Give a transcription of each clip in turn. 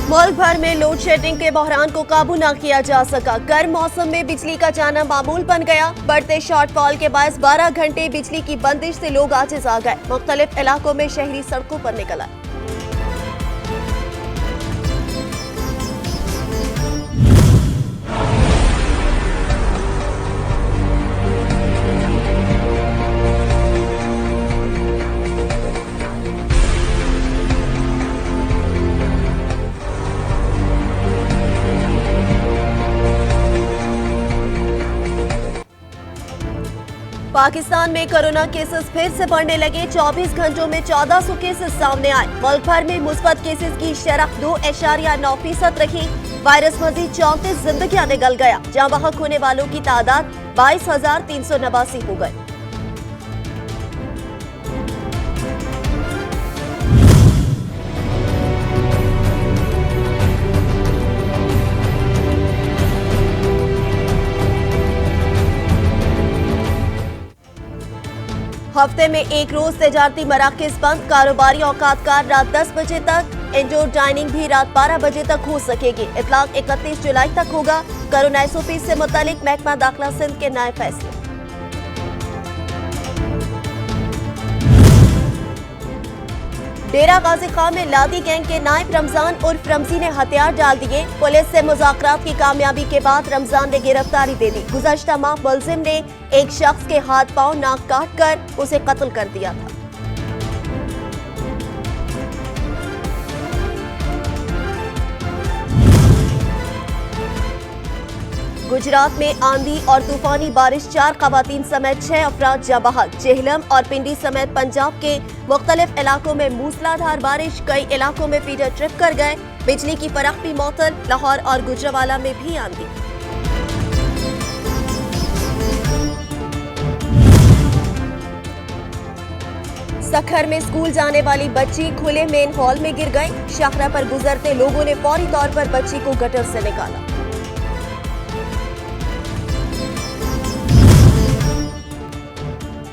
मुल्क भर में लोड शेडिंग के बहरान को काबू न किया जा सका। गर्म मौसम में बिजली का जाना मामूल बन गया। बढ़ते शॉर्टफॉल के बायस 12 घंटे बिजली की बंदिश से लोग आजिज आ गए। मुख्तलिफ इलाकों में शहरी सड़कों पर निकल आए। पाकिस्तान में कोरोना केसेस फिर से बढ़ने लगे। 24 घंटों में 1400 केसेस सामने आए। मुल्क भर में मुस्बत केसेस की शरह 2.9% रही। वायरस मजीद 34 जिंदगियां निगल गया। जहां बहक होने वालों की तादाद 22,389 हो गई। हफ्ते में एक रोज तिजारती मराकज बंद। कारोबारी औकातकार रात 10 बजे तक। इंडोर डाइनिंग भी रात 12 बजे तक हो सकेगी। इतलाक 31 जुलाई तक होगा। कोरोना SOP से मुतालिक महकमा दाखिला सिंध के नए फैसले। डेरा गाजी खां में लादी गैंग के नायब रमजान उर्फ रमजी ने हथियार डाल दिए। पुलिस से मुज़ाकरात की कामयाबी के बाद रमजान ने गिरफ्तारी दे दी। गुज़श्ता माह मुलजिम ने एक शख्स के हाथ पांव नाक काट कर उसे कत्ल कर दिया था। गुजरात में आंधी और तूफानी बारिश 4 खवातीन समेत 6 अफराद जाँ बहक। जेहलम और पिंडी समेत पंजाब के मुख्तलिफ इलाकों में मूसलाधार बारिश। कई इलाकों में फीडर ट्रिप कर गए। बिजली की फराख भी मअतल। लाहौर और गुजरावाला में भी आंधी। सखर में स्कूल जाने वाली बच्ची खुले मेन हॉल में गिर गई। शाहरा पर गुजरते लोगों ने फौरी तौर पर बच्ची को गटर से निकाला।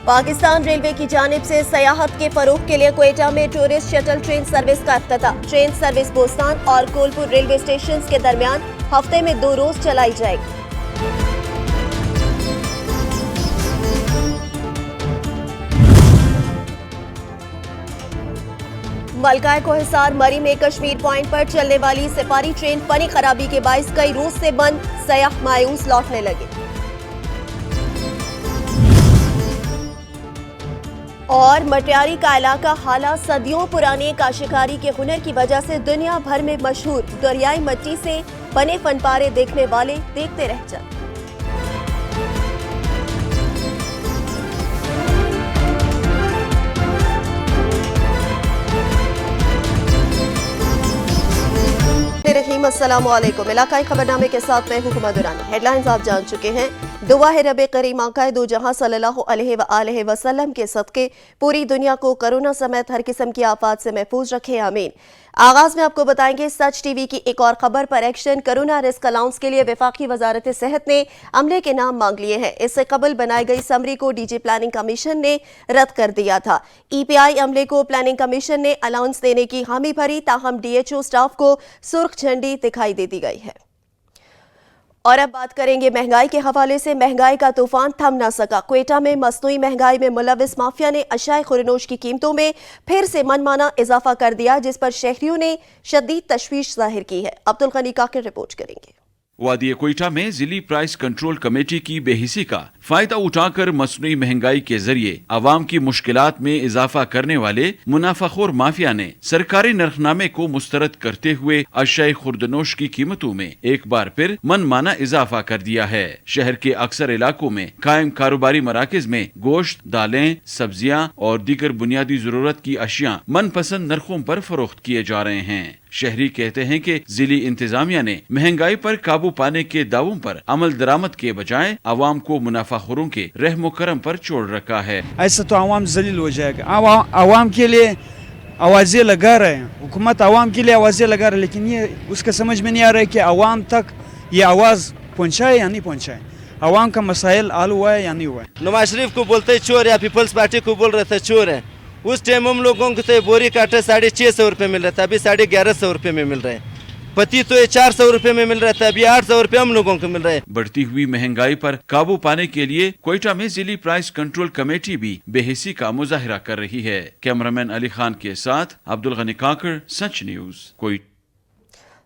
पाकिस्तान रेलवे की जानिब से सयाहत के फरोग के लिए क्वेटा में टूरिस्ट शटल ट्रेन सर्विस का इफ्तिताह। ट्रेन सर्विस बोस्तान और कोलपुर रेलवे स्टेशन के दरमियान हफ्ते में 2 रोज चलाई जाएगी। मलकाए को हिसार मरी में कश्मीर पॉइंट पर चलने वाली सिपारी ट्रेन फनी खराबी के बायस कई रोज से बंद। सयाह मायूस लौटने लगे। और मटियारी का इलाका हाला सदियों पुराने काश्तकारी के हुनर की वजह से दुनिया भर में मशहूर। दरियाई मिट्टी से बने फनपारे देखने वाले देखते रह जाते। अस्सलाम वालेकुम। इलाकाई खबरनामे के साथ मैं हुकुमा दुरानी। हेडलाइंस आप जान चुके हैं। दुआ है रब करीम आका दो जहां सल्लल्लाहु अलैहि वसल्लम के सदके पूरी दुनिया को कोरोना समेत हर किस्म की आफात से महफूज रखे, आमीन। आगाज में आपको बताएंगे सच टीवी की एक और खबर पर एक्शन। कोरोना रिस्क अलाउंस के लिए वफाकी वजारत सेहत ने अमले के नाम मांग लिए हैं। इससे कबल बनाई गई समरी को डीजी प्लानिंग कमीशन ने रद्द कर दिया था। EPI अमले को प्लानिंग कमीशन ने अलाउंस देने की हामी भरी, ताहम DHO स्टाफ को सुर्ख झंडी दिखाई दे दी गई है। और अब बात करेंगे महंगाई के हवाले से। महंगाई का तूफान थम ना सका। क्वेटा में मसनूई महंगाई में मुलविस माफिया ने अशाए खुरनोश की कीमतों में फिर से मनमाना इजाफा कर दिया, जिस पर शहरियों ने शदीद तशवीश जाहिर की है। अब्दुल गनी काकिर रिपोर्ट करेंगे। वादी क्वेटा में जिली प्राइस कंट्रोल कमेटी की बेहिसी का फायदा उठाकर मसनूई महंगाई के जरिए आवाम की मुश्किलात में इजाफा करने वाले मुनाफाखोर माफिया ने सरकारी नरखनामे को मुस्तरद करते हुए अशाए खुर्दनोश की कीमतों में एक बार फिर मनमाना इजाफा कर दिया है। शहर के अक्सर इलाकों में कायम कारोबारी मराकज में गोश्त, दालें, सब्जियां और दीगर बुनियादी जरूरत की अशिया मनपसंद नरखों पर फरोख्त किए जा रहे हैं। शहरी कहते हैं कि जिली इंतजामिया ने महंगाई पर काबू पाने के दावों पर अमल दरामद के बजाय आवाम को मुनाफाखोरों के रहमो करम पर छोड़ रखा है। ऐसा तो आवाम जलील हो जाएगा। आवाम के लिए आवाजें लगा रहे हैं, हुकूमत आवाम के लिए आवाजें लगा रहे, लेकिन ये उसका समझ में नहीं आ रहा है कि आवाम तक ये आवाज पहुँचाए या नहीं पहुँचाए। आवाम का मसाइल हल हुआ है या नहीं हुआ है। नवाज शरीफ को बोलते चोर या पीपल्स पार्टी को बोल रहे थे चोर है। उस टाइम हम लोगों को तो बोरी का आटा 650 रुपये मिल रहा था, अभी 1150 रुपये में मिल रहे हैं। पति तो ये 400 रुपए में मिल रहा था, अभी 800 रुपए हम लोगों को मिल रहा है। बढ़ती हुई महंगाई पर काबू पाने के लिए क्वेटा में जिली प्राइस कंट्रोल कमेटी भी बेहिसी का मुजाहिरा कर रही है। कैमरामैन अली खान के साथ अब्दुल गनी काकर, सच न्यूज, क्वेटा।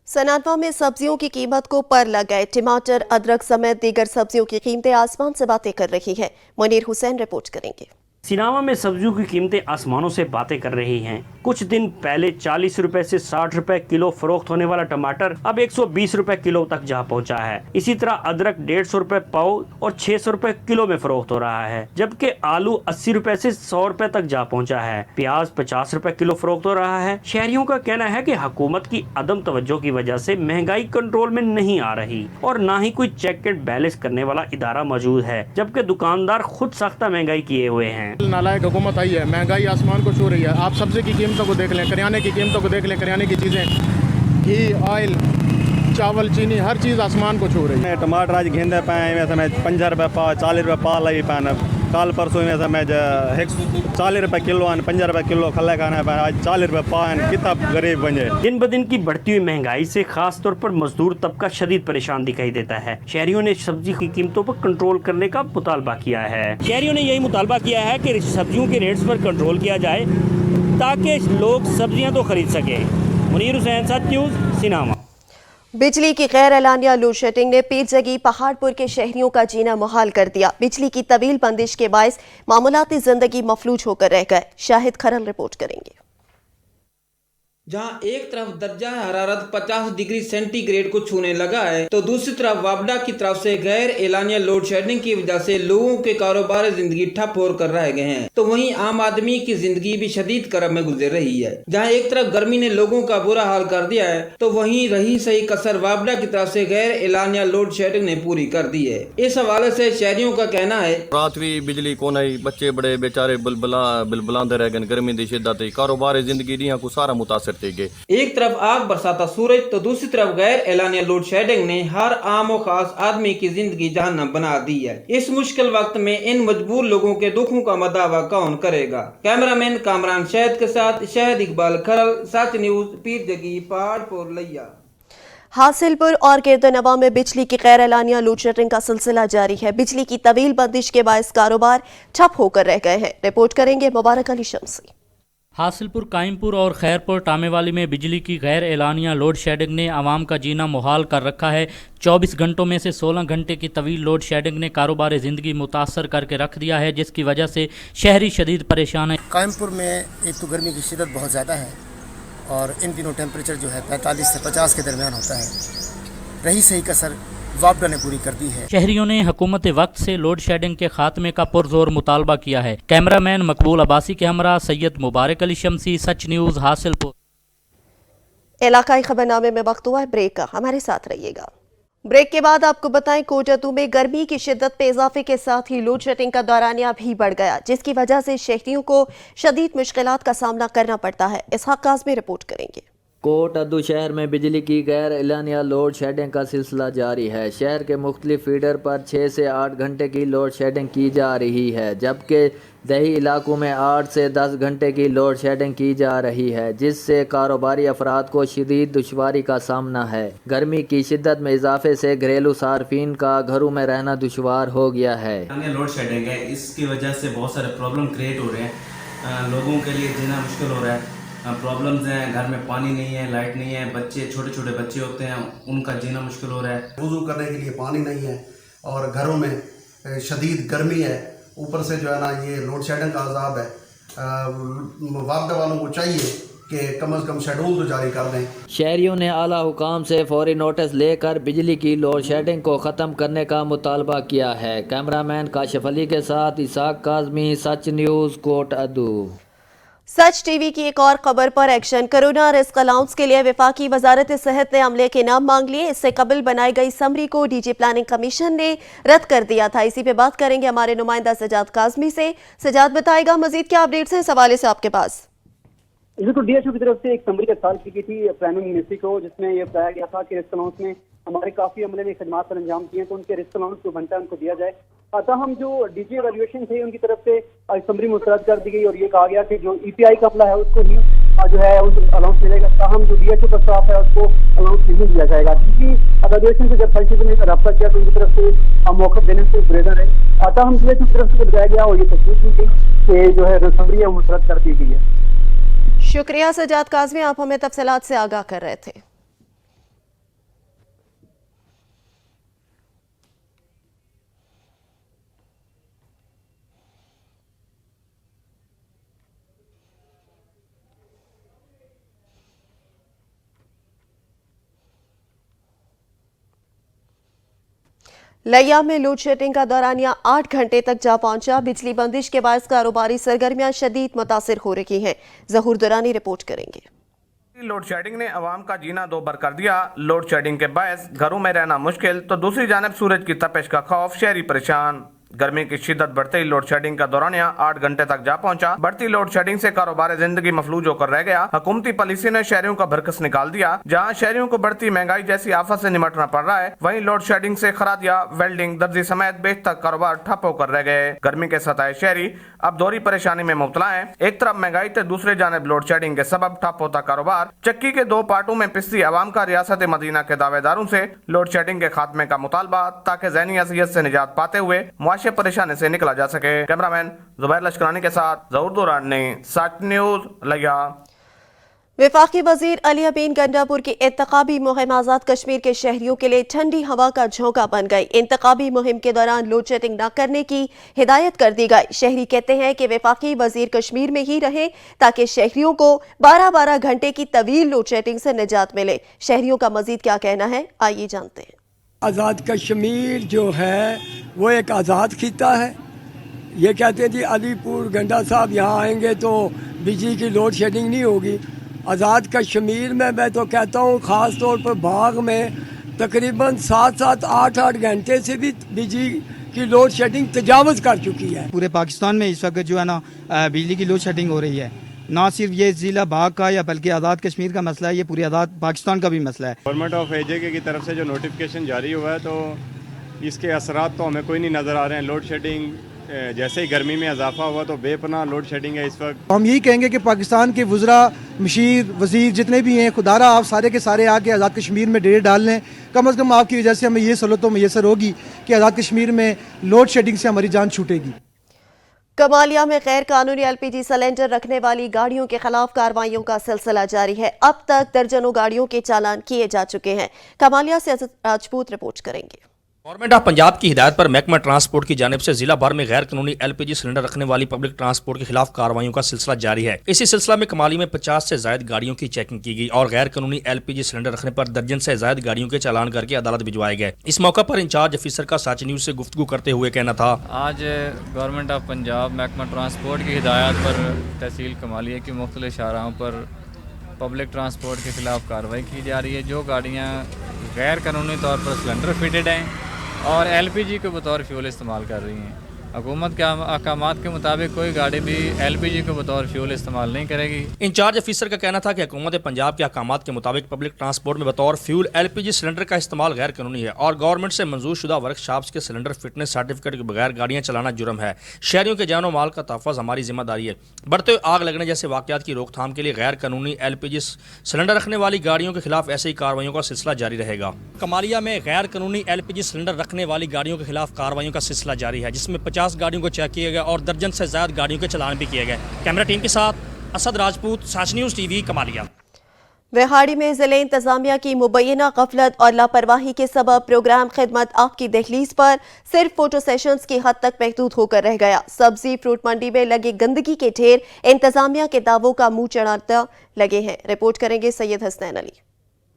सनातवा में सब्जियों की कीमत को पर लग गए। टमाटर, अदरक समेत दीगर सब्जियों की कीमतें आसमान से बातें कर रही हैं। मुनीर हुसैन रिपोर्ट करेंगे। सिनावा में सब्जियों की कीमतें आसमानों से बातें कर रही हैं। कुछ दिन पहले 40 रुपए से 60 रुपए किलो फरोख्त होने वाला टमाटर अब 120 रुपए किलो तक जा पहुंचा है। इसी तरह अदरक 150 रुपए पाव और 600 रुपए किलो में फरोख्त हो रहा है, जबकि आलू 80 रुपए से 100 रुपए तक जा पहुंचा है। प्याज 50 रुपए किलो फरोख्त हो रहा है। शहरियों का कहना है कि हुकूमत की अदम तवज्जो की वजह से महंगाई कंट्रोल में नहीं आ रही और न ही कोई चेक एंड बैलेंस करने वाला इदारा मौजूद है, जबकि दुकानदार खुद सख्ता महंगाई किए हुए हैं। नालायक हुकूमत आई है, महंगाई आसमान को छू रही है। आप सब्जी की कीमतों को देख लें, करियाने की कीमतों को देख लें, करियाने की चीज़ें, घी, ऑयल, चावल, चीनी, हर चीज़ आसमान को छू रही है। टमाटर आज गेंदे पाए वैसे मैं 50 रुपये पाव, 40 रुपये पाव लगी पाए। काल परसों वैसे मैं 40 रुपये किलो, 50 रुपये किलो खल्ले खाना पाए, आज 40 रुपये पाव। कितना गरीब बने। दिन ब दिन की बढ़ती हुई महंगाई से खास तौर पर मजदूर तबका शदीद परेशान दिखाई देता है। शहरियों ने सब्जी की कीमतों पर कंट्रोल करने का मुतालबा किया है। शहरियों ने यही मुतालबा किया है कि सब्जियों के रेट्स पर कंट्रोल किया जाए ताकि लोग सब्जियां तो खरीद सके। मुनीर हुसैन, सच न्यूज़, सिनावा। बिजली की गैर एलानिया लोड शेडिंग ने पीर जगी पहाड़पुर के शहरियों का जीना मुहाल कर दिया। बिजली की तवील बंदिश के बायस मामूलाती जिंदगी मफलूज होकर रह गए। शाहिद खरल रिपोर्ट करेंगे। जहां एक तरफ दर्जा हरारत 50 डिग्री सेंटीग्रेड को छूने लगा है, तो दूसरी तरफ वापडा की तरफ से गैर एलानिया लोड शेडिंग की वजह से लोगों के कारोबार जिंदगी ठप होकर कर रह गए हैं, तो वहीं आम आदमी की जिंदगी भी शदीद करब में गुजर रही है। जहां एक तरफ गर्मी ने लोगों का बुरा हाल कर दिया है, तो वहीं रही सही कसर वापडा की तरफ से गैर एलानिया लोड शेडिंग ने पूरी कर दी है। इस हवाले से शहरियों का कहना है, रात भी बिजली को नहीं, बच्चे बड़े बेचारे बिलबलांदे रह गए, गर्मी की शिद्दत, कारोबार जिंदगी दी को सारा मुतासर थे गए। एक तरफ आग बरसाता सूरज, तो दूसरी तरफ गैर एलानिया लोड शेडिंग ने हर आम और खास आदमी की जिंदगी जहन्नम बना दी है। इस मुश्किल वक्त में इन मजबूर लोगों के दुखों का मदावा कौन करेगा। कैमरामैन कामरान शहद के साथ शहद इकबाल खरल, सच न्यूज, पीर जगी, पहाड़पुर, लिया। हासिलपुर और गिरदनवा में बिजली की गैर एलानिया लोड शेडिंग का सिलसिला जारी है। बिजली की तवील बंदिश के बायस कारोबार ठप होकर रह गए हैं। रिपोर्ट करेंगे मुबारक अली शमसी। हासिलपुर, कायमपुर और खैरपुर टामेवाली में बिजली की गैर एलानिया लोड शेडिंग ने आवाम का जीना मुहाल कर रखा है। 24 घंटों में से 16 घंटे की तवील लोड शेडिंग ने कारोबार ज़िंदगी मुतासर करके रख दिया है, जिसकी वजह से शहरी शदीद परेशान है। कायमपुर में एक तो गर्मी की शिद्दत बहुत ज़्यादा है और इन दिनों टेम्परेचर जो है 45 से 50 के दरमियान होता है। रही सही कसर वापडा ने पूरी कर दी है। शहरियों ने हुकूमत वक्त से लोड शेडिंग के खात्मे का पुरजोर मुतालबा किया है। कैमरामैन मकबूल अब्बासी के हमरा सैयद मुबारक अली शमसी, सच न्यूज़, हासिलपुर। इलाकाई खबरनामे में वक्त हुआ है ब्रेक का, हमारे साथ रहिएगा। ब्रेक के बाद आपको बताएं, कोटद्दू में गर्मी की शिद्दत में इजाफे के साथ ही लोड शेडिंग का दौरानिया भी बढ़ गया, जिसकी वजह से शहरियों को शदीद मुश्किलात का सामना करना पड़ता है। इसहाक काज़मी रिपोर्ट करेंगे। कोटद्दू शहर में बिजली की गैर एलानिया लोड शेडिंग का सिलसिला जारी है। शहर के मुख्तलिफ फीडर पर 6 से 8 घंटे की लोड शेडिंग की जा रही है, जबकि दही इलाकों में 8 से 10 घंटे की लोड शेडिंग की जा रही है, जिससे कारोबारी अफराद को शदीद दुश्वारी का सामना है। गर्मी की शिद्दत में इजाफे से घरेलू सार्फिन का घरों में रहना दुश्वार हो गया है। लोड शेडिंग है, इसकी वजह से बहुत सारे प्रॉब्लम क्रिएट हो रहे हैं, लोगों के लिए जीना मुश्किल हो रहा है। प्रॉब्लम्स हैं, घर में पानी नहीं है, लाइट नहीं है, बच्चे छोटे छोटे बच्चे होते हैं, उनका जीना मुश्किल हो रहा है। वुज़ू करने के लिए पानी नहीं है और घरों में शदीद गर्मी है, ऊपर से जो है ना ये लोड शेडिंग का अज़ाब है। वापडा वालों को चाहिए कि कम अज़ कम शेड्यूल तो जारी कर दें। शहरियों ने आला हुकाम से फौरी नोटिस लेकर बिजली की लोड शेडिंग को ख़त्म करने का मुतालबा किया है। कैमरामैन काशिफ अली के साथ इसहाक काज़मी, सच न्यूज़, कोटद्दू। सच टीवी की एक और खबर पर एक्शन। कोरोना रिस्क अलाउंस के लिए वफाकी वजारत सेहत ने अमले के नाम मांग लिए। इससे कबल बनाई गई समरी को डीजी प्लानिंग कमीशन ने रद्द कर दिया था। इसी पे बात करेंगे हमारे नुमाइंदा सजाद काज़मी से। सजाद बताएगा मजीद क्या अपडेट्स हैं इस हवाले से आपके पास। बिल्कुल, DHO की तरफ से एक समरी इरसाल की गई थी प्राइम मिनिस्ट्री को, जिसमें यह बताया गया था कि रिस्क अलाउंस में हमारे काफ़ी अमले ने खदमात पर अंजाम दिए हैं, तो उनके रिस्क अलाउंस जो बनता है उनको दिया जाए। हम जो डीजी एवेल्युएशन थे उनकी तरफ से समरी मुस्तरद कर दी गई और ये कहा गया कि जो EPI का अमला है उसको ही जो है अलाउंस मिलेगा, ताहम जो DHO का स्टाफ है उसको अलाउंस नहीं दिया जाएगा। क्योंकि एवेल्युएशन से जब फैसले ने रब्ता किया तो उनकी तरफ से मौक़िफ़ देने से गुरेजा रहे। ताहम DHO की तरफ से बताया गया और ये तस्वीर की गई कि जो है रिकवरी है वो मुस्तरद कर दी गई है। शुक्रिया सजाद काज़मी, आप हमें तफसीलात से आगाह कर रहे थे। लिया में लोड शेडिंग का दौरानिया 8 घंटे तक जा पहुंचा। बिजली बंदिश के बायस कारोबारी सरगर्मियां शदीद मुतासिर हो रही हैं। ज़हूर दुरानी रिपोर्ट करेंगे। लोड शेडिंग ने अवाम का जीना दोबर कर दिया। लोड शेडिंग के बायस घरों में रहना मुश्किल तो दूसरी जानब सूरज की तपिश का खौफ, शहरी परेशान। गर्मी की शिद्दत बढ़ते ही लोड शेडिंग का दौरानिया 8 घंटे तक जा पहुंचा। बढ़ती लोड शेडिंग से कारोबार जिंदगी मफलूज होकर रह गया। हुकूमती पॉलिसी ने शहरियों का भरकस निकाल दिया। जहां शहरियों को बढ़ती महंगाई जैसी आफत से निमटना पड़ रहा है, वहीं लोड शेडिंग से खरादिया, वेल्डिंग, दर्जी समेत बेशतर कारोबार ठप होकर रह गए। गर्मी के सताए शहरी अब दोहरी परेशानी में मुब्तला है। एक तरफ महंगाई तो दूसरे जानब लोड शेडिंग के सबब ठप होता कारोबार। चक्की के 2 पार्टों में पिसती अवाम का रियासत मदीना के दावेदारों से लोड शेडिंग के खात्मे का मुतालबा, ताकि ज़हनी अज़ियत से निजात पाते हुए मुआशे परेशानी से निकला जा सके। कैमरामैन जुबैर लश्करानी के साथ ज़हूर दुरानी, सच न्यूज़, लिया। वफाकी वजीर अली अमीन गंडापुर की इंतखाबी मुहिम आज़ाद कश्मीर के शहरियों के लिए ठंडी हवा का झोंका बन गई। इंतखाबी मुहिम के दौरान लोड शेडिंग न करने की हिदायत कर दी गई। शहरी कहते हैं कि वफाकी वजीर कश्मीर में ही रहे ताकि शहरियों को 12-12 घंटे की तवील लोड शेडिंग से निजात मिले। शहरियों का मजीद क्या कहना है, आइए जानते हैं। आज़ाद कश्मीर जो है वो एक आज़ाद खिता है। ये कहते हैं जी अलीपुर गंडा साहब यहाँ आएंगे तो बिजली की लोड शेडिंग नहीं होगी। आज़ाद कश्मीर में मैं तो कहता हूँ ख़ास तौर पर बाग में तकरीबन 7-7, 8-8 घंटे से भी बिजली की लोड शेडिंग तजावज़ कर चुकी है। पूरे पाकिस्तान में इस वक्त जो है ना बिजली की लोड शेडिंग हो रही है। ना सिर्फ ये ज़िला बाग का या बल्कि आज़ाद कश्मीर का मसला है, ये पूरे आज़ाद पाकिस्तान का भी मसला है। गवर्नमेंट ऑफ AJK की तरफ से जो नोटिफिकेशन जारी हुआ है तो इसके असरात तो हमें कोई नहीं नज़र आ रहे हैं। लोड शेडिंग जैसे ही गर्मी में इजाफा हुआ तो बेपनाह लोड शेडिंग है इस वक्त। हम यही कहेंगे कि पाकिस्तान के वज़रा, मशीर, वज़ीर जितने भी हैं, खुदारा आप सारे के सारे आके आज़ाद कश्मीर में डेरे डाल लें। कम से कम आपकी वजह से हमें ये सहूलत तो मैसर होगी कि आज़ाद कश्मीर में लोड शेडिंग से हमारी जान छूटेगी। कमालिया में गैर कानूनी LPG सिलेंडर रखने वाली गाड़ियों के खिलाफ कार्रवाइयों का सिलसिला जारी है। अब तक दर्जनों गाड़ियों के चालान किए जा चुके हैं। कमालिया से राजपूत रिपोर्ट करेंगे। गवर्नमेंट ऑफ पंजाब की हिदायत पर महकमा ट्रांसपोर्ट की जानिब से जिला भर में गैर कानूनी LPG सिलेंडर रखने वाली पब्लिक ट्रांसपोर्ट के खिलाफ कार्रवाइयों का सिलसिला जारी है। इसी सिलसिला में कमाली में 50 से ज्यादा गाड़ियों की चेकिंग की गई और गैर कानूनी LPG सिलेंडर रखने पर दर्जन से ज्यादा गाड़ियों के चालान करके अदालत भिजवाए गए। इस मौका पर इंचार्ज ऑफिसर का सच न्यूज से गुफ्तगू करते हुए कहना था, आज गवर्नमेंट ऑफ पंजाब महकमा ट्रांसपोर्ट की हिदायत पर तहसील कमालिया की मुख्तलिफ शाहराहों पर पब्लिक ट्रांसपोर्ट के खिलाफ कार्रवाई की जा रही है। जो गाड़ियाँ गैर कानूनी तौर पर सिलेंडर फिटेड हैं और LPG को बतौर फ्यूल इस्तेमाल कर रही हैं, हुकूमत के अहकामात के मुताबिक कोई गाड़ी भी LPG को बतौर फ्यूल इस्तेमाल नहीं करेगी। इंचार्ज ऑफिसर का कहना था कि हुकूमत पंजाब के अहकामात के मुताबिक पब्लिक ट्रांसपोर्ट में बतौर फ्यूल LPG सिलेंडर का इस्तेमाल गैर कानूनी है और गवर्नमेंट से मंजूर शुदा वर्कशॉप्स के सिलेंडर फिटनेस सर्टिफिकेट के बगैर गाड़ियाँ चलाना जुर्म है। शहरियों के जान और माल का तहफ़्फ़ुज़ हमारी जिम्मेदारी है। बढ़ते हुए आग लगने जैसे वाक़यात की रोकथाम के लिए गैर कानूनी LPG सिलेंडर रखने वाली गाड़ियों के खिलाफ ऐसे ही कार्रवाइयों का सिलसिला जारी रहेगा। कमालिया में गैर कानूनी LPG सिलेंडर रखने वाली गाड़ियों के खिलाफ कार्रवाइयों का सिलसिला जारी है, जिसमें 50 गाड़ियों को चेक किया गया और दर्जन से ज्यादा गाड़ियों के चालान भी किए गए। कैमरा टीम के साथ असद राजपूत, सच न्यूज़ TV, कमालिया। विहाड़ी में ज़िले इंतजामिया की मुबैना गफलत और लापरवाही के सबब प्रोग्राम खिदमत आपकी दहलीज पर सिर्फ फोटो सेशंस की हद तक महदूद होकर रह गया। सब्जी फ्रूट मंडी में लगे गंदगी के ढेर इंतजामिया के दावों का मुंह चढ़ाते लगे हैं। रिपोर्ट करेंगे सैयद हसनैन अली।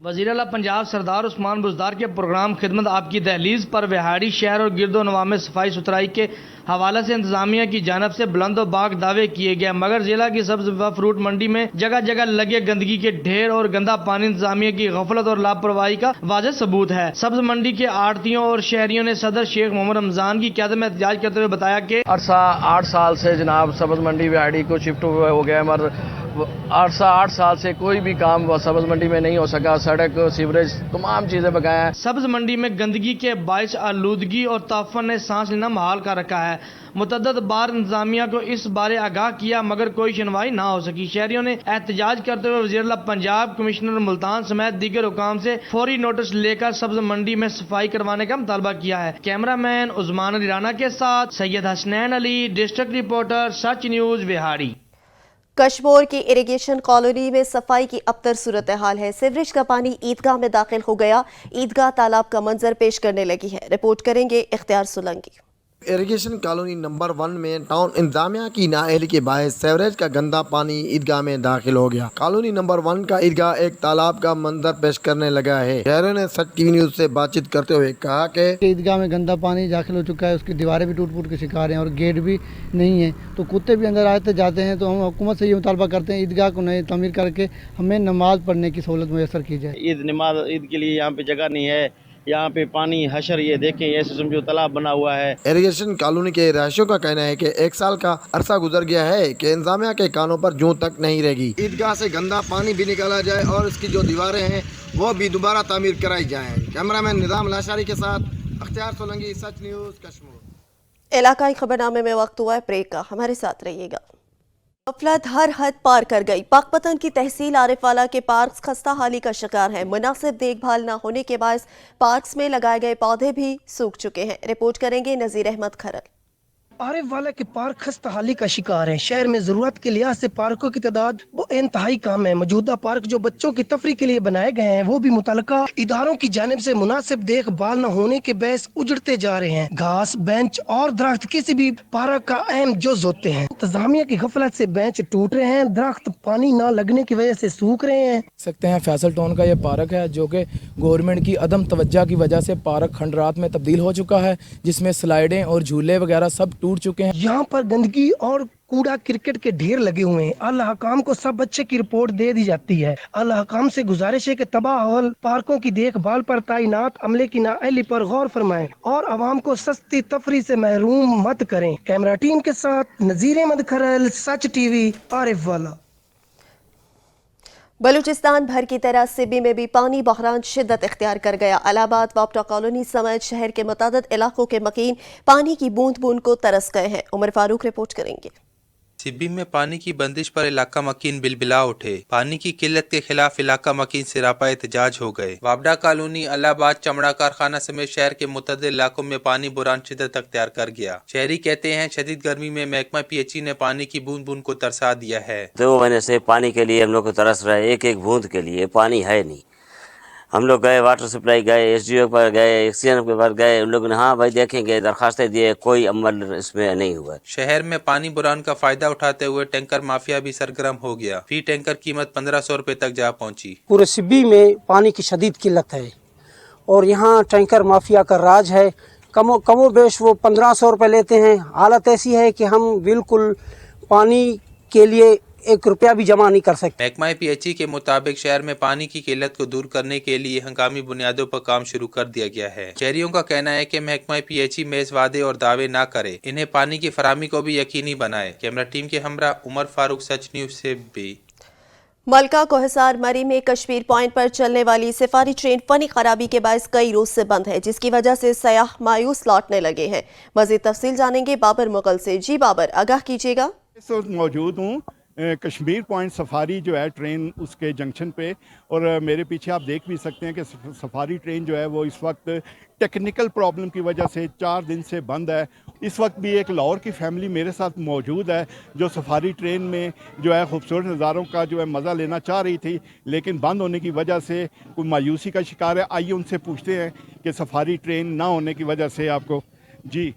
वज़ीर आला पंजाब सरदार उस्मान बुज़दार के प्रोग्राम खिदमत आपकी दहलीज पर विहाड़ी शहर और गिरदो नवा में सफाई सुथराई के हवाले से इंतजामिया की जानब से बुलंद व बाग दावे किए गए, मगर जिला की सब्ज व फ्रूट मंडी में जगह जगह लगे गंदगी के ढेर और गंदा पानी इंतजामिया की गफलत और लापरवाही का वाज़ेह सबूत है। सब्ज मंडी के आड़तियों और शहरियों ने सदर शेख मोहम्मद रमजान की क़यादत में एहतजाज करते हुए बताया कि 8 साल से जनाब सब्ज मंडी विहाड़ी को शिफ्ट हो गया, मगर 8 साल से कोई भी काम सब्ज मंडी में नहीं हो सका। सड़क, सीवरेज, तमाम चीज़ें बकाया हैं। सब्ज मंडी में गंदगी के बायस आलूदगी और ताफन ने सांस लेना मुहाल कर रखा है। मुतअद्दिद बार इंतजामिया को इस बारे आगाह किया मगर कोई सुनवाई ना हो सकी। शहरियों ने एहतजाज करते हुए वज़ीर-ए-आला पंजाब, कमिश्नर मुल्तान समेत दीगर हुकाम से फौरी नोटिस लेकर सब्ज मंडी में सफाई करवाने का मुतालबा किया है। कैमरामैन उस्मान अली राना के साथ सैयद हसनैन अली, डिस्ट्रिक्ट रिपोर्टर, सच न्यूज़, बिहाड़ी। कशमोर की इरिगेशन कॉलोनी में सफाई की अबतर सूरत हाल है। सीवरेज का पानी ईदगाह में दाखिल हो गया। ईदगाह तालाब का मंजर पेश करने लगी है। रिपोर्ट करेंगे इख्तियार सोलंकी। इरिगेशन कॉलोनी नंबर 1 में टाउन इंतजामिया की नाअहली के बायस सीवरेज का गंदा पानी ईदगाह में दाखिल हो गया। कॉलोनी नंबर 1 का ईदगाह एक तालाब का मंजर पेश करने लगा है। शहरों ने सच टीवी न्यूज से बातचीत करते हुए कहा कि ईदगाह में गंदा पानी दाखिल हो चुका है, उसकी दीवारें भी टूट फूट के शिकार हैं और गेट भी नहीं है, तो कुत्ते भी अंदर आते जाते हैं। तो हम हुकूमत से ये मुतालबा करते हैं ईदगाह को नए तमीर करके हमें नमाज पढ़ने की सहूलत मैसर की जाए। ईद के लिए यहाँ पे जगह नहीं है, यहाँ पे पानी हशर, ये देखें, ऐसे समझो तालाब बना हुआ है। इरिगेशन कॉलोनी के रहायशियों का कहना है कि 1 साल का अरसा गुजर गया है कि इंतजामिया के कानों पर जूं तक नहीं रहेगी। ईदगाह से गंदा पानी भी निकाला जाए और इसकी जो दीवारें हैं वो भी दोबारा तामीर कराई जाए। कैमरामैन निजाम लाशारी के साथ अख्तियार सोलंकी, सच न्यूज़, कश्मीर। इलाकाई खबरनामे में वक्त हुआ है ब्रेक का, हमारे साथ रहिएगा। गफलत हर हद पार कर गई। पाकपतन की तहसील आरिफवाला के पार्क्स खस्ता हाली का शिकार है। मुनासिब देखभाल न होने के बायस पार्क्स में लगाए गए पौधे भी सूख चुके हैं। रिपोर्ट करेंगे नजीर अहमद खरल। आरिफवाला के पार्क खस्ताहाली का शिकार हैं। शहर में जरूरत के लिहाज से पार्कों की तादाद वो इंतहाई कम है। मौजूदा पार्क जो बच्चों की तफरी के लिए बनाए गए हैं वो भी मुतलका इदारों की जानिब से मुनासिब देखभाल न होने के बहस उजड़ते जा रहे हैं। घास, बेंच और दरख्त किसी भी पार्क का अहम जुज़ होते हैं। इंतजामिया की गफलत से बेंच टूट रहे हैं, दरख्त पानी न लगने की वजह से सूख रहे हैं। सकते हैं फैसल टाउन का ये पार्क है जो कि गवर्नमेंट की अदम तवज्जो की वजह से पार्क खंडरात में तब्दील हो चुका है, जिसमें स्लाइडें और झूले वगैरह सब टूट चुके हैं। यहाँ पर गंदगी और कूड़ा क्रिकेट के ढेर लगे हुए हैं। अल हकाम को सब बच्चे की रिपोर्ट दे दी जाती है। अल हकाम से गुजारिश है कि तबाह हाल पार्कों की देखभाल पर तैनात अमले की नाअहली पर गौर फरमाएं और आवाम को सस्ती तफरी से महरूम मत करें। कैमरा टीम के साथ नजीर अहमद खरल, सच टीवी, आरिफवाला। बलूचिस्तान भर की तरह सिबी में भी पानी बहरान शिद्दत इख्तियार कर गया। अलाहाबाद, वापटा कॉलोनी समेत शहर के मुतादिद इलाकों के मकीन पानी की बूंद बूंद को तरस गए हैं। उमर फारूक रिपोर्ट करेंगे। सिब्बी में पानी की बंदिश पर इलाका मकीन बिलबिला उठे। पानी की किल्लत के खिलाफ इलाका मकीन सिरापा एहतजाज हो गए। वापडा कॉलोनी, अलाहाबाद, चमड़ा कारखाना समेत शहर के मुतअद्दिद इलाकों में पानी बुरान शिद्दत अख्तियार कर गया। शहरी कहते हैं शदीद गर्मी में महकमा पीएचई ने पानी की बूंद बूंद को तरसा दिया है। 2 महीने से पानी के लिए हम लोग को तरस रहा है, एक एक बूंद के लिए पानी है नहीं। हम लोग गए, वाटर सप्लाई गए, एसडीओ पर गए, एक्सीएन के पास गए, उन लोगों ने हाँ भाई देखेंगे, दरखास्तें दिए, कोई अमल इसमें नहीं हुआ। शहर में पानी बुरान का फायदा उठाते हुए टैंकर माफिया भी सरगर्म हो गया। फी टैंकर कीमत 1500 रुपए तक जा पहुंची। पूरे सिब्बी में पानी की शदीद किल्लत है और यहाँ टैंकर माफिया का राज है। कमो बेश वो 1500 रुपए लेते हैं। हालत ऐसी है कि हम बिल्कुल पानी के लिए 1 रुपया भी जमा नहीं कर सकते। महकमा पीएचई के मुताबिक शहर में पानी की किल्लत को दूर करने के लिए हंगामी बुनियादों पर काम शुरू कर दिया गया है। शहरियों का कहना है कि महकमा पीएचई मेज वादे और दावे न करे, इन्हें पानी की फराहमी को भी यकीनी बनाए। कैमरा टीम के हमरा उमर फारूक, सच न्यूज से भी। मलका को हिसार मरी में कश्मीर पॉइंट पर चलने वाली सफारी ट्रेन फनी खराबी के बायस कई रोज से बंद है, जिसकी वजह से सयाह मायूस लौटने लगे हैं। मजीद तफसील जानेंगे बाबर मुगल से। जी बाबर, आगाह कीजिएगा। इस वक्त मौजूद हूँ कश्मीर पॉइंट सफारी जो है ट्रेन उसके जंक्शन पे, और मेरे पीछे आप देख भी सकते हैं कि सफारी ट्रेन जो है वो इस वक्त टेक्निकल प्रॉब्लम की वजह से 4 दिन से बंद है। इस वक्त भी एक लाहौर की फैमिली मेरे साथ मौजूद है जो सफारी ट्रेन में जो है खूबसूरत नज़ारों का जो है मज़ा लेना चाह रही थी, लेकिन बंद होने की वजह से कोई मायूसी का शिकार है। आइए उनसे पूछते हैं कि सफारी ट्रेन ना होने की वजह से आपको। जी,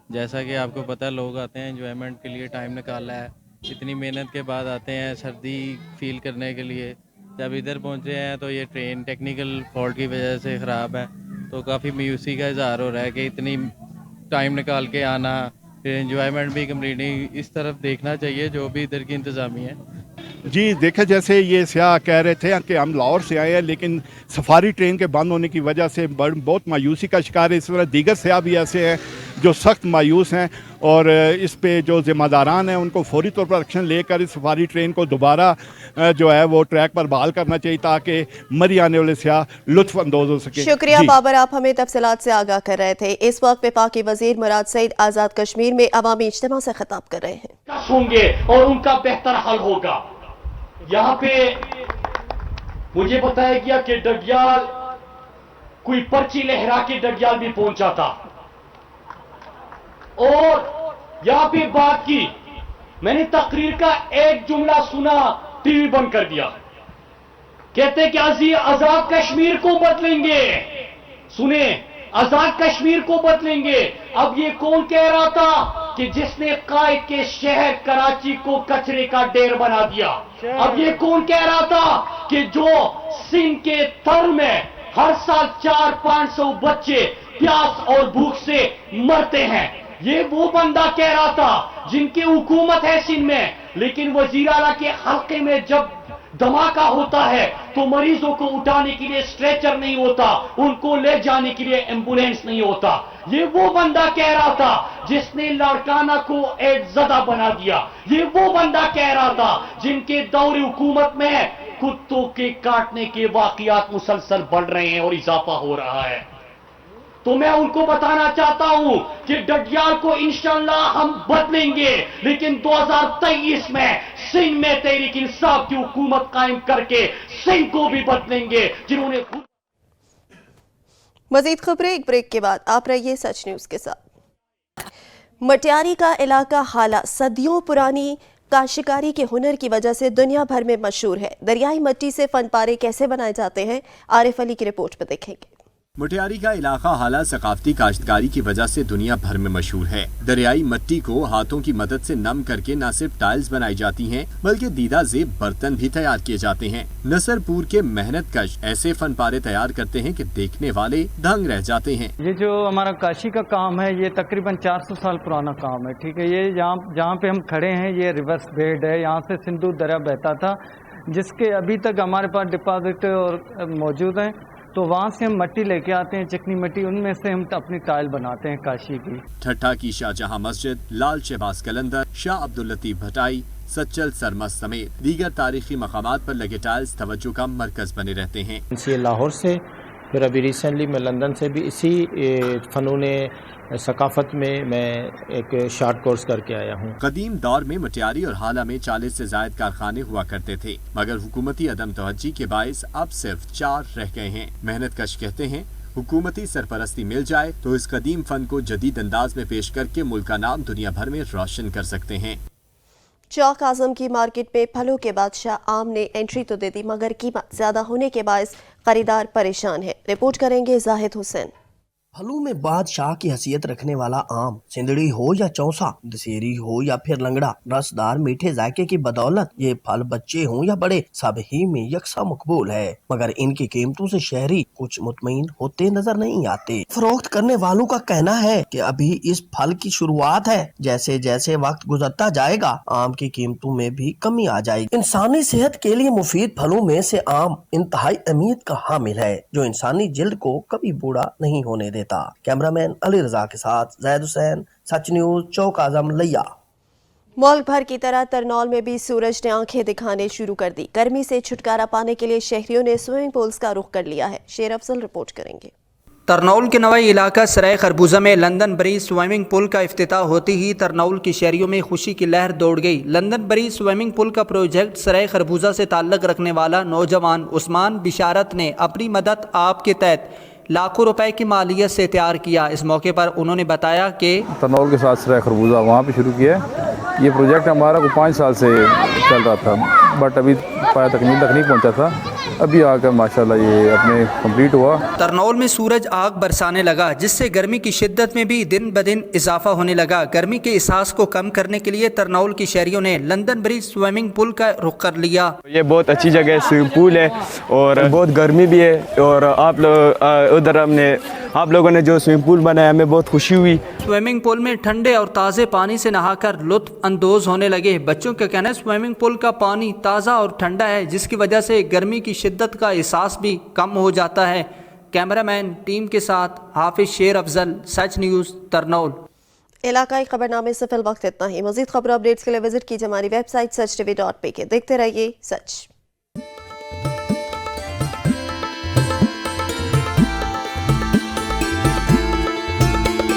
जैसा कि आपको पता है, लोग आते हैं एंजॉयमेंट के लिए, टाइम निकाला है, इतनी मेहनत के बाद आते हैं सर्दी फील करने के लिए। जब इधर पहुंचे हैं तो ये ट्रेन टेक्निकल फॉल्ट की वजह से ख़राब है, तो काफ़ी मायूसी का इजहार हो रहा है कि इतनी टाइम निकाल के आना, फिर एंजॉयमेंट भी कंप्लीट नहीं। इस तरफ देखना चाहिए जो भी इधर की इंतज़ामी है। जी देखा, जैसे ये सियाह कह रहे थे कि हम लाहौर से आए हैं, लेकिन सफारी ट्रेन के बंद होने की वजह से बहुत मायूसी का शिकार है। इस तरह दीगर सियाह भी ऐसे हैं जो सख्त मायूस हैं और इस पे जो ज़िम्मेदारान हैं उनको फौरी तौर पर एक्शन लेकर इस सफारी ट्रेन को दोबारा जो है वो ट्रैक पर बहाल करना चाहिए ताकि मरी आने वाले सियाह लुत्फ़ अंदोज़ हो सके। शुक्रिया बाबर, आप हमें तफसीलात से आगाह कर रहे थे। इस वक्त वफाकी वजीर मुराद सईद आज़ाद कश्मीर में अवामी इज्तिमा से खिताब कर रहे हैं। होंगे और उनका बेहतर हल होगा। यहाँ पे मुझे बताया गया कि डडियाल कोई पर्ची लहरा के डडियाल भी पहुंचा था और यहाँ पे बात की, मैंने तकरीर का एक जुमला सुना, टीवी बंद कर दिया। कहते कि आजाद कश्मीर को बदलेंगे, सुने, आजाद कश्मीर को बदलेंगे। अब ये कौन कह रहा था कि जिसने कायद के शहर कराची को कचरे का ढेर बना दिया? अब ये कौन कह रहा था कि जो सिंध के तर में हर साल 400-500 बच्चे प्यास और भूख से मरते हैं, ये वो बंदा कह रहा था जिनकी हुकूमत है सिंध में, लेकिन वजीर आला के हल्के में जब धमाका होता है तो मरीजों को उठाने के लिए स्ट्रेचर नहीं होता, उनको ले जाने के लिए एम्बुलेंस नहीं होता। ये वो बंदा कह रहा था जिसने लाड़काना को एड्स ज़दा बना दिया। ये वो बंदा कह रहा था जिनके दौरे हुकूमत में कुत्तों के काटने के वाकयात मुसलसल बढ़ रहे हैं और इजाफा हो रहा है। तो मैं उनको बताना चाहता हूं कि डडियाल को इंशाअल्लाह हम बदलेंगे, लेकिन 2023 में सिंध में तहरीक इंसाफ की हुकूमत कायम करके सिंध को भी बदलेंगे, जिन्होंने मजीद खबरें एक ब्रेक के बाद। आप रहिए सच न्यूज के साथ। मटियारी का इलाका हाला सदियों पुरानी काश्तकारी के हुनर की वजह से दुनिया भर में मशहूर है। दरियाई मिट्टी से फनपारे कैसे बनाए जाते हैं, आरिफ अली की रिपोर्ट में देखेंगे। मटियारी का इलाका हाला सकाफती काश्तकारी की वजह से दुनिया भर में मशहूर है। दरियाई मिट्टी को हाथों की मदद से नम करके न सिर्फ टाइल्स बनाई जाती हैं, बल्कि दीदा ज़ेब बर्तन भी तैयार किए जाते हैं। नसरपुर के मेहनत कश ऐसे फनपारे तैयार करते हैं कि देखने वाले दंग रह जाते हैं। ये जो हमारा काशी का काम है, ये तकरीबन 400 साल पुराना काम है। ठीक है, ये जहाँ पे हम खड़े हैं ये रिवर्स बेड है, यहाँ से सिंधु दरिया बहता था, जिसके अभी तक हमारे पास डिपॉजिट और मौजूद है। तो वहाँ से हम मिट्टी लेके आते हैं, चिकनी मिट्टी, उनमें से हम अपनी टाइल बनाते हैं काशी की। ठट्ठा की शाहजहां मस्जिद, लाल शहबाज कलंदर, शाह अब्दुल लतीफ भटाई, सच्चल सरमस समेत दीगर तारीखी मकामात पर लगे टाइल्स तवज्जो का मरकज बने रहते हैं। लाहौर से, फिर अभी रिसेंटली मैं लंदन से भी इसी फनून सकाफत में मैं एक शॉर्ट कोर्स करके आया हूँ। कदीम दौर में मटियारी और हाला में 40 से ज्यादा कारखाने हुआ करते थे, मगर हुकूमती अदम तवज्जी के बायस अब सिर्फ 4 रह गए हैं। मेहनत कश कहते हैं हुकूमती सरपरस्ती मिल जाए तो इस कदीम फन को जदीद अंदाज में पेश करके मुल्क का नाम दुनिया भर में रोशन कर सकते हैं। चौक आजम की मार्केट में फलों के बादशाह आम ने एंट्री तो दे दी, मगर कीमत ज्यादा होने के बायस खरीदार परेशान है। रिपोर्ट करेंगे जाहिद हुसैन। फलों में बादशाह की हैसियत रखने वाला आम, सिंदड़ी हो या चौसा, दशहरी हो या फिर लंगड़ा, रसदार मीठे जायके की बदौलत ये फल बच्चे हों या बड़े सब ही में यकसा मकबूल है, मगर इनकी कीमतों से शहरी कुछ मुतमईन होते नजर नहीं आते। फरोख्त करने वालों का कहना है कि अभी इस फल की शुरुआत है, जैसे जैसे वक्त गुजरता जाएगा आम की कीमतों में भी कमी आ जाएगी। इंसानी सेहत के लिए मुफीद फलों में से आम इंतहाई अहमियत का हामिल है, जो इंसानी जिल्द को कभी बूढ़ा नहीं होने देता। कैमरामैन अली रजा के साथ जैद हुसैन, सच न्यूज, चौक आजम, लिया। मुल्क भर की तरह तरनौल में भी सूरज ने आंखें दिखाने शुरू कर दी। गर्मी से छुटकारा पाने के लिए शहरियों ने स्विमिंग पूल्स का रुख कर लिया है। शेर अफजल रिपोर्ट करेंगे। तरनौल के नवाई इलाका सराय खरबूजा में लंदन ब्रिज स्विमिंग पूल का इफ्तिताह होते ही तरनौल की शहरियों में खुशी की लहर दौड़ गई। लंदन ब्रिज स्विमिंग पूल का प्रोजेक्ट सराय खरबूजा से ताल्लुक़ रखने वाला नौजवान उस्मान बिशारत ने अपनी मदद आपके तहत लाखों रुपए की मालियत से तैयार किया। इस मौके पर उन्होंने बताया कि तरनौल के साथ सराय खरबूजा वहाँ पे शुरू किया है। ये प्रोजेक्ट हमारा को 5 साल से चल रहा था, बट अभी पाया तकमील तक नहीं पहुँचा था। अभी आकर माशाल्लाह ये अपने कंप्लीट हुआ। तरनौल में सूरज आग बरसाने लगा, जिससे गर्मी की शिद्दत में भी दिन ब दिन इजाफा होने लगा। गर्मी के एहसास को कम करने के लिए तरनौल की शहरियों ने लंदन ब्रिज स्विमिंग पूल का रुख कर लिया। ये बहुत अच्छी जगह है, स्विमिंग पूल है और बहुत गर्मी भी है, और आप लोग उधर आप लोगों ने जो स्विमिंग पूल बनाया हमें बहुत खुशी हुई। स्विमिंग पूल में ठंडे और ताज़े पानी से नहाकर लुत्फ अंदोज होने लगे। बच्चों का कहना है स्विमिंग पूल का पानी ताज़ा और ठंडा है, जिसकी वजह से गर्मी की शिद्दत का एहसास भी कम हो जाता है। कैमरामैन टीम के साथ हाफिज शेर अफजल, सच न्यूज़, तरनौल। इलाकाई खबरनामे से फिल वक्त इतना ही। मजीद खबर अपडेट्स के लिए विजिट कीजिए हमारी वेबसाइट sach.tv.pk। देखते रहिए सच।